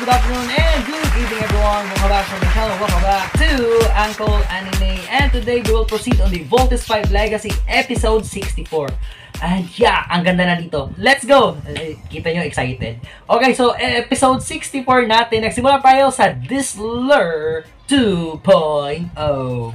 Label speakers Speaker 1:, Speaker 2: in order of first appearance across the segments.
Speaker 1: good afternoon, and good evening everyone. Welcome back from the channel. Welcome back to Uncle Anime. And today we will proceed on the Voltes 5 Legacy Episode 64. And yeah, ang ganda na dito. Let's go! Kita nyo, excited. Okay, so Episode 64 natin. Nagsimula tayo sa Disler 2.0.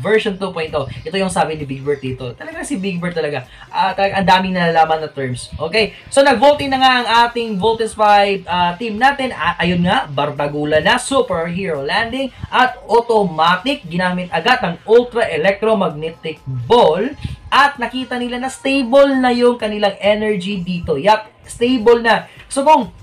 Speaker 1: Version 2.0. Ito yung sabi ni Big Bird dito. Talaga si Big Bird talaga. Talaga ang daming nalalaman na terms. Okay, so nag-voting na nga ang ating Voltes 5 team natin. Ayun nga, Barbagula na, Superhero Landing, at automatic. Ginamit agad ang Ultra Electromagnetic Ball. At nakita nila na stable na yung kanilang energy dito. Yup, stable na. So kung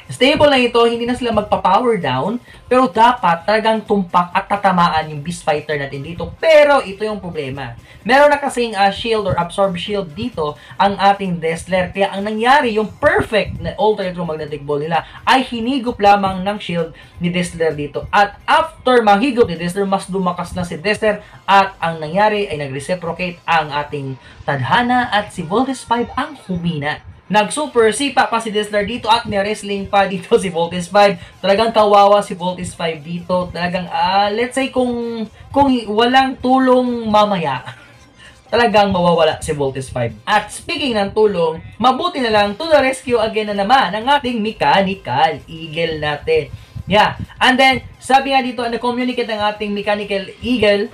Speaker 1: stable na ito, hindi na sila magpa-power down, pero dapat talagang tumpak at tatamaan yung Beast Fighter natin dito. Pero ito yung problema. Meron na kasing shield or absorb shield dito ang ating Destler. Kaya ang nangyari, yung perfect na Ultra Electromagnetic Ball nila ay hinigop lamang ng shield ni Destler dito. At after mahigop ni Destler, mas lumakas na si Destler. At ang nangyari ay nag-reciprocate ang ating Tadhana at si Voltes 5 ang humina. Nag-super sipa pa si Destler dito at ni-wrestling pa dito si Voltes 5. Talagang kawawa si Voltes 5 dito. Talagang, let's say kung walang tulong mamaya, talagang mawawala si Voltes 5. At speaking ng tulong, mabuti na lang to the rescue again na naman ang ating Mechanical Eagle natin. Yeah. And then, sabi nga dito, na-communicate ang ating Mechanical Eagle.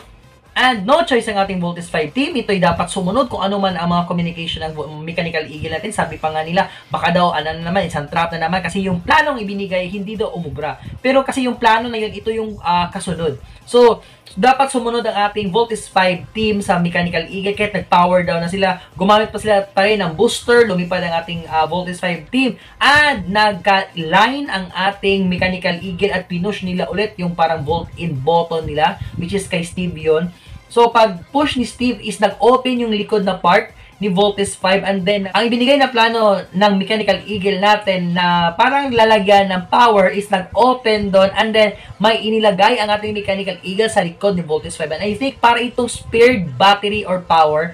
Speaker 1: And no choice ang ating Voltes 5 team. Ito'y dapat sumunod kung ano man ang mga communication ng Mechanical Eagle natin. Sabi pa nga nila, baka daw, ano naman, isang trap na naman. Kasi yung planong ibinigay, hindi daw umubra. Pero kasi yung plano na yun, ito yung kasunod. So, dapat sumunod ang ating Voltes 5 team sa Mechanical Eagle. Kahit nag-power down na sila, gumamit pa sila pa rin ng booster, lumipad ang ating Voltes 5 team. And nagka-line ang ating Mechanical Eagle at pinush nila ulit yung parang bolt-in button nila, which is kay Steve yun. So, pag push ni Steve is nag-open yung likod na part ni Voltes 5, and then ang ibinigay na plano ng Mechanical Eagle natin na parang lalagyan ng power is nag-open doon, and then may inilagay ang ating Mechanical Eagle sa likod ni Voltes 5. And I think para itong spared battery or power,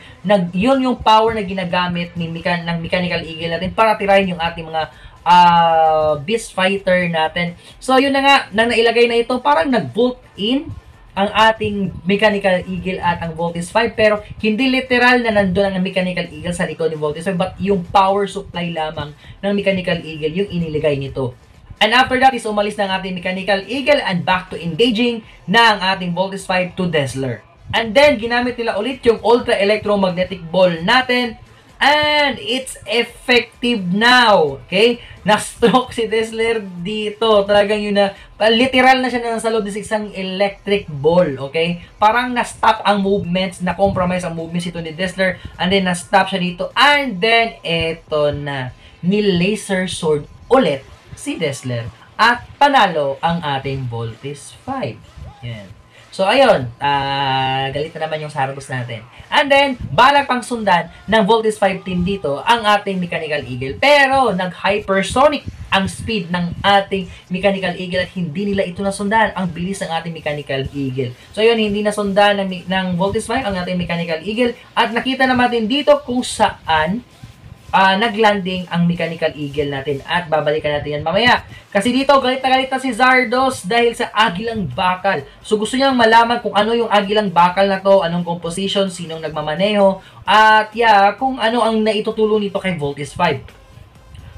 Speaker 1: yun yung power na ginagamit ng Mechanical Eagle natin para tirahin yung ating mga Beast Fighter natin. So, yun na nga, nang nailagay na ito, parang nag-bolt in ang ating Mechanical Eagle at ang Voltes 5, pero hindi literal na nandun ang Mechanical Eagle sa likod ni Voltes 5, but yung power supply lamang ng Mechanical Eagle yung iniligay nito. And after that is umalis na ang ating Mechanical Eagle and back to engaging na ang ating Voltes 5 to Destler. And then ginamit nila ulit yung Ultra Electromagnetic Ball natin. And it's effective now. Okay? Na-stroke si Destler dito. Talagang yun na, literal na siya na nasa loob ng isang electric ball. Okay? Parang na-stop ang movements, na-compromise ang movements ito ni Destler. And then na-stop siya dito. And then, eto na. Ni-laser sword ulit si Destler. At panalo ang ating Voltes 5. Yan. So, ayun, galit na naman yung Sarabos natin. And then, balak pang sundan ng Voltes 5 team dito ang ating Mechanical Eagle. Pero, nag-hypersonic ang speed ng ating Mechanical Eagle at hindi nila ito nasundan. Ang bilis ng ating Mechanical Eagle. So, ayun, hindi nasundan ng Voltes 5 ang ating Mechanical Eagle. At nakita naman din dito kung saan naglanding ang Mechanical Eagle natin at babalikan natin yan mamaya. Kasi dito galit na si Zardos dahil sa Agilang Bakal. So gusto niyang malaman kung ano yung Agilang Bakal na to, anong composition, sinong nagmamaneho, at yeah, kung ano ang naitutulong nito kay Voltes 5.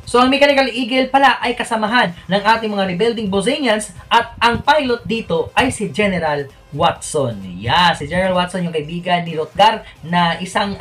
Speaker 1: So ang Mechanical Eagle pala ay kasamahan ng ating mga rebuilding Bosenians at ang pilot dito ay si General Watson. Yeah, si General Watson yung kaibigan ni Rotgar na isang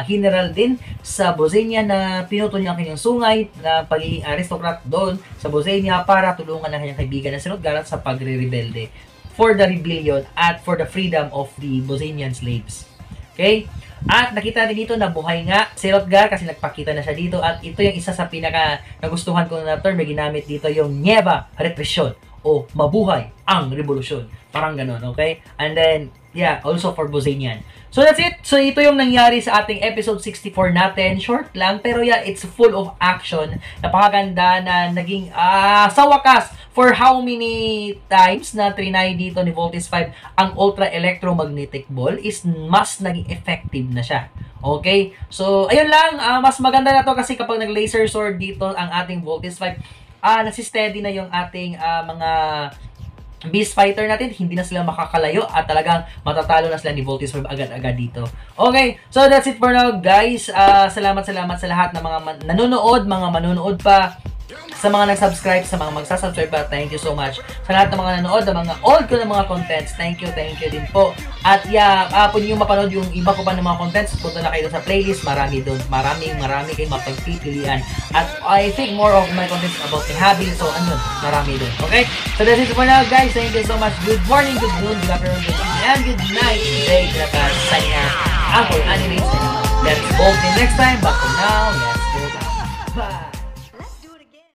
Speaker 1: general din sa Bosenia na pinuto niya ang kanyang sungay na pagiging aristocrat doon sa Bosenia para tulungan ang kanyang kaibigan na si Rotgar sa pagre-rebelde for the rebellion at for the freedom of the Bosenian slaves. Okay? At nakita natin dito na buhay nga si Rotgar kasi nagpakita na siya dito. At ito yung isa sa pinaka nagustuhan ko na term na ginamit dito, yung Nieva Repression o mabuhay ang revolusyon. Parang ganun, okay? And then, yeah, also for Bosenian. So that's it. So ito yung nangyari sa ating episode 64 natin. Short lang, pero yeah, it's full of action. Napakaganda na naging sa wakas, for how many times na trinay dito ni Voltes 5 ang Ultra Electromagnetic Ball is mas naging effective na siya. Okay? So, ayun lang. Mas maganda na to kasi kapag nag-laser sword dito ang ating Voltes 5, nasisteady na yung ating mga Beast Fighter natin, hindi na sila makakalayo at talagang matatalo na sila ni Voltes 5 agad-agad dito. Okay, so that's it for now guys. Salamat sa lahat ng mga nanonood, mga manonood pa, sa mga nag-subscribe, sa mga magsasubscribe pa, thank you so much. Sa lahat ng mga nanonood, ng mga old ko ng mga contents, thank you din po. At pwede nyo mapanood yung iba ko pa ng mga contents, punta na kayo sa playlist, marami doon, marami kayong mapagpipilian. At I think more of my contents about the hobby, so marami doon. Okay? So that's it for now guys, thank you so much. Good morning, good noon, good afternoon, good evening, and good night. Today, signing out, Uncle Anime. Let's go till next time, but for now,